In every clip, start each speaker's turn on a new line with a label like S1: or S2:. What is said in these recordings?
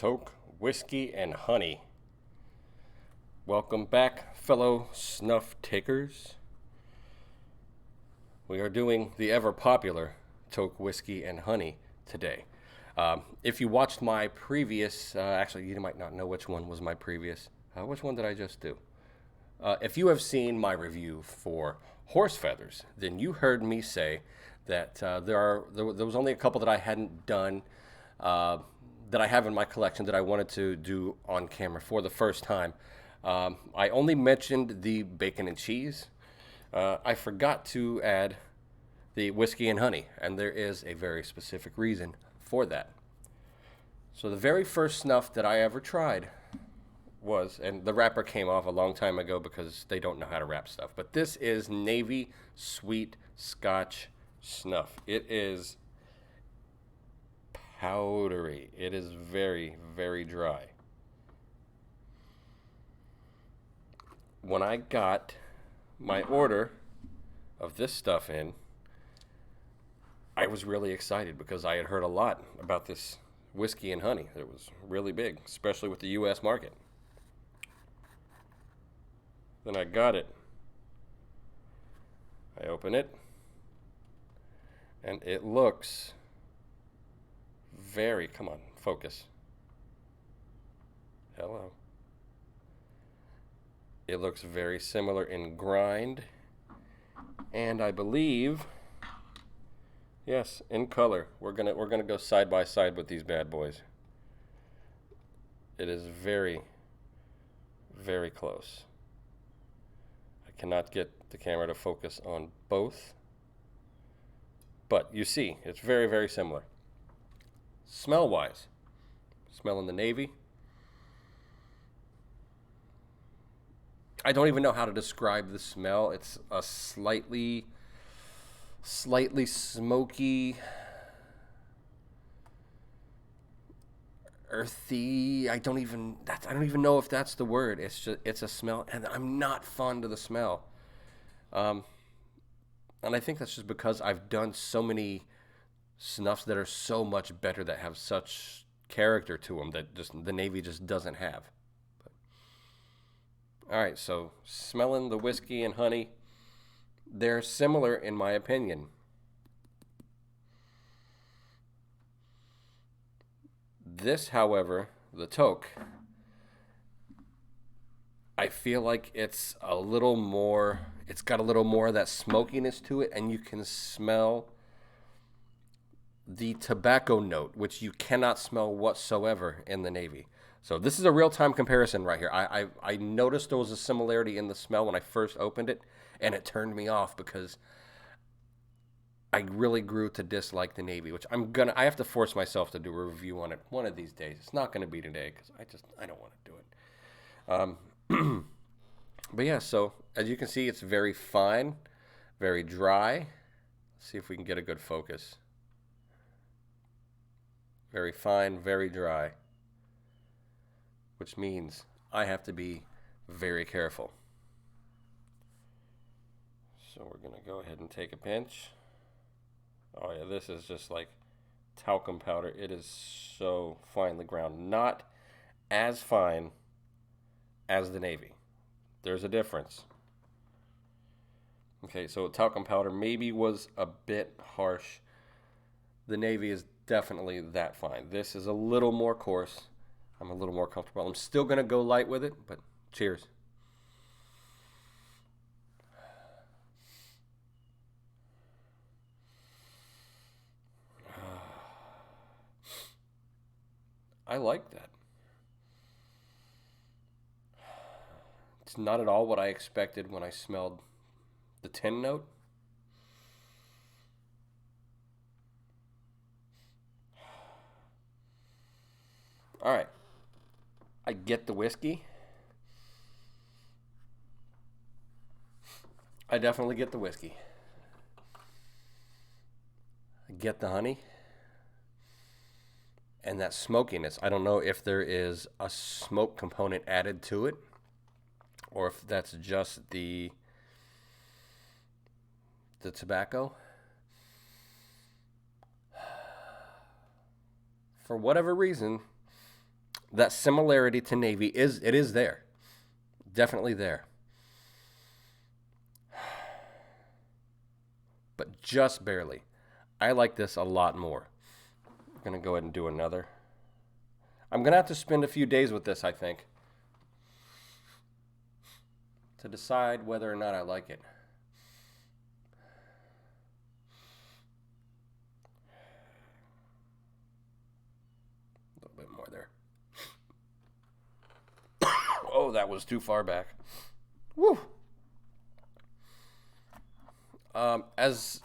S1: Toque, whiskey, and honey. Welcome back, fellow snuff takers. We are doing the ever popular Toque, whiskey, and honey today. If you watched my previous, actually, you might not know which one was my previous. Which one did I just do? If you have seen my review for horse feathers, then you heard me say that there was only a couple that I hadn't done that I have in my collection that I wanted to do on camera for the first time. I only mentioned the bacon and cheese. I forgot to add the whiskey and honey, and there is a very specific reason for that. So the very first snuff that I ever tried was, and the wrapper came off a long time ago because they don't know how to wrap stuff, but this is Navy Sweet Scotch Snuff. It is powdery. It is very, very dry. When I got my order of this stuff in, I was really excited because I had heard a lot about this whiskey and honey. It was really big, especially with the U.S. market. Then I got it. I open it, and it looks very, come on, focus. Hello. It looks very similar in grind, and I believe, yes, in color. We're gonna go side by side with these bad boys. It is very, very close. I cannot get the camera to focus on both, but you see, it's very, very similar. Smell-wise, smelling the Navy. I don't even know how to describe the smell. It's a slightly smoky, earthy. I don't even know if that's the word. It's a smell, and I'm not fond of the smell. And I think that's just because I've done so many snuffs that are so much better, that have such character to them, that just the Navy just doesn't have. All right, so smelling the whiskey and honey, they're similar in my opinion. This, however, the Toque, I feel like it's got a little more of that smokiness to it, and you can smell the tobacco note, which you cannot smell whatsoever in the Navy. So this is a real-time comparison right here. I noticed there was a similarity in the smell when I first opened it, and it turned me off because I really grew to dislike the Navy, which I have to force myself to do a review on it one of these days. It's not going to be today because I don't want to do it. But yeah, so as you can see, it's very fine, very dry. Let's see if we can get a good focus. Very fine, very dry, which means I have to be very careful. So we're going to go ahead and take a pinch. Oh yeah, this is just like talcum powder. It is so finely ground. Not as fine as the Navy. There's a difference. Okay, so talcum powder maybe was a bit harsh. The Navy is definitely that fine. This is a little more coarse. I'm a little more comfortable. I'm still going to go light with it, but cheers. I like that. It's not at all what I expected when I smelled the tin note. All right. I get the whiskey. I definitely get the whiskey. I get the honey. And that smokiness. I don't know if there is a smoke component added to it, or if that's just the tobacco. For whatever reason, that similarity to Navy is there. Definitely there. But just barely. I like this a lot more. I'm going to go ahead and do another. I'm going to have to spend a few days with this, I think, to decide whether or not I like it. A little bit more there. Oh, that was too far back. Woo! As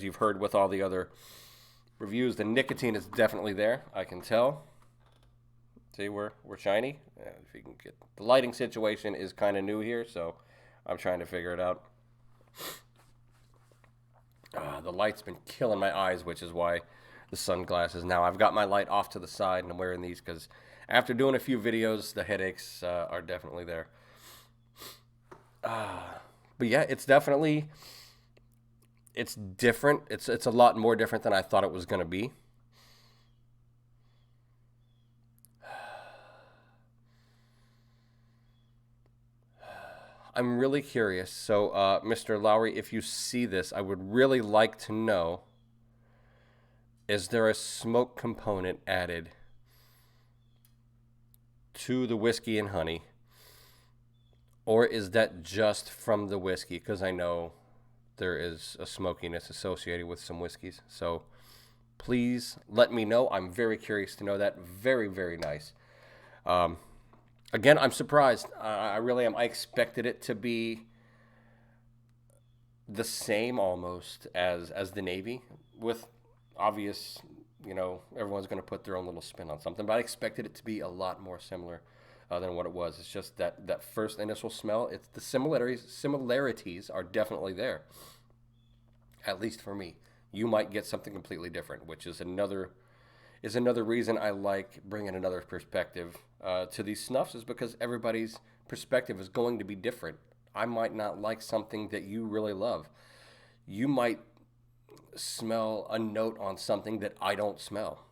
S1: you've heard with all the other reviews, the nicotine is definitely there. I can tell. See, we're shiny. If you can get the lighting situation is kind of new here, so I'm trying to figure it out. The light's been killing my eyes, which is why the sunglasses. Now I've got my light off to the side, and I'm wearing these because after doing a few videos, the headaches are definitely there. But yeah, it's definitely, it's different. It's a lot more different than I thought it was going to be. I'm really curious. So, Mr. Lowry, if you see this, I would really like to know, is there a smoke component added to the whiskey and honey? Or is that just from the whiskey? Because I know there is a smokiness associated with some whiskeys. So please let me know. I'm very curious to know that. Very, very nice. Again, I'm surprised. I really am. I expected it to be the same almost as the Navy, with obvious, everyone's going to put their own little spin on something. But I expected it to be a lot more similar than what it was. It's just that first initial smell. It's the similarities are definitely there. At least for me, you might get something completely different, which is another reason I like bringing another perspective to these snuffs, is because everybody's perspective is going to be different. I might not like something that you really love. You might smell a note on something that I don't smell.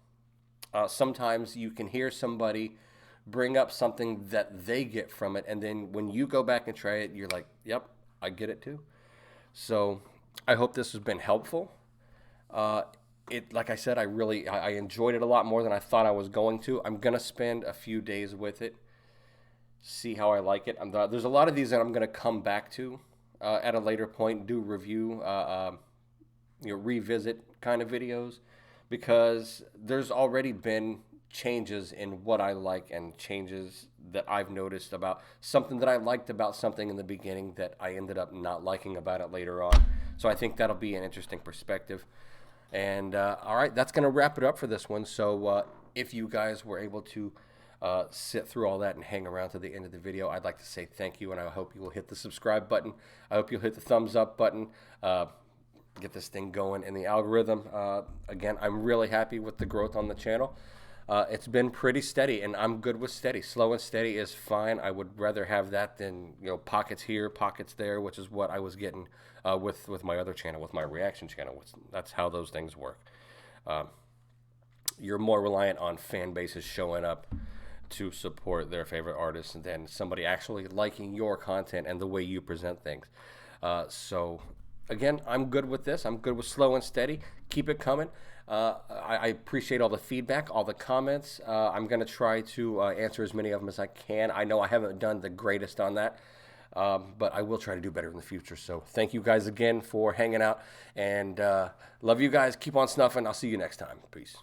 S1: Sometimes you can hear somebody bring up something that they get from it, and then when you go back and try it, you're like, yep, I get it too. So I hope this has been helpful. Like I said, I enjoyed it a lot more than I thought I was going to. I'm gonna spend a few days with it, see how I like it. There's a lot of these that I'm gonna come back to at a later point, do review, revisit kind of videos, because there's already been changes in what I like and changes that I've noticed about something that I liked about something in the beginning that I ended up not liking about it later on. So I think that'll be an interesting perspective. And all right, that's going to wrap it up for this one. So if you guys were able to sit through all that and hang around to the end of the video, I'd like to say thank you, and I hope you will hit the subscribe button. I hope you'll hit the thumbs up button. Get this thing going in the algorithm. Again, I'm really happy with the growth on the channel. It's been pretty steady, and I'm good with steady. Slow and steady is fine. I would rather have that than pockets here, pockets there, which is what I was getting with my other channel, with my reaction channel. That's how those things work. You're more reliant on fan bases showing up to support their favorite artists than somebody actually liking your content and the way you present things. So again, I'm good with this. I'm good with slow and steady. Keep it coming. I appreciate all the feedback, all the comments. I'm going to try to answer as many of them as I can. I know I haven't done the greatest on that, but I will try to do better in the future. So thank you guys again for hanging out, and love you guys. Keep on snuffing. I'll see you next time. Peace.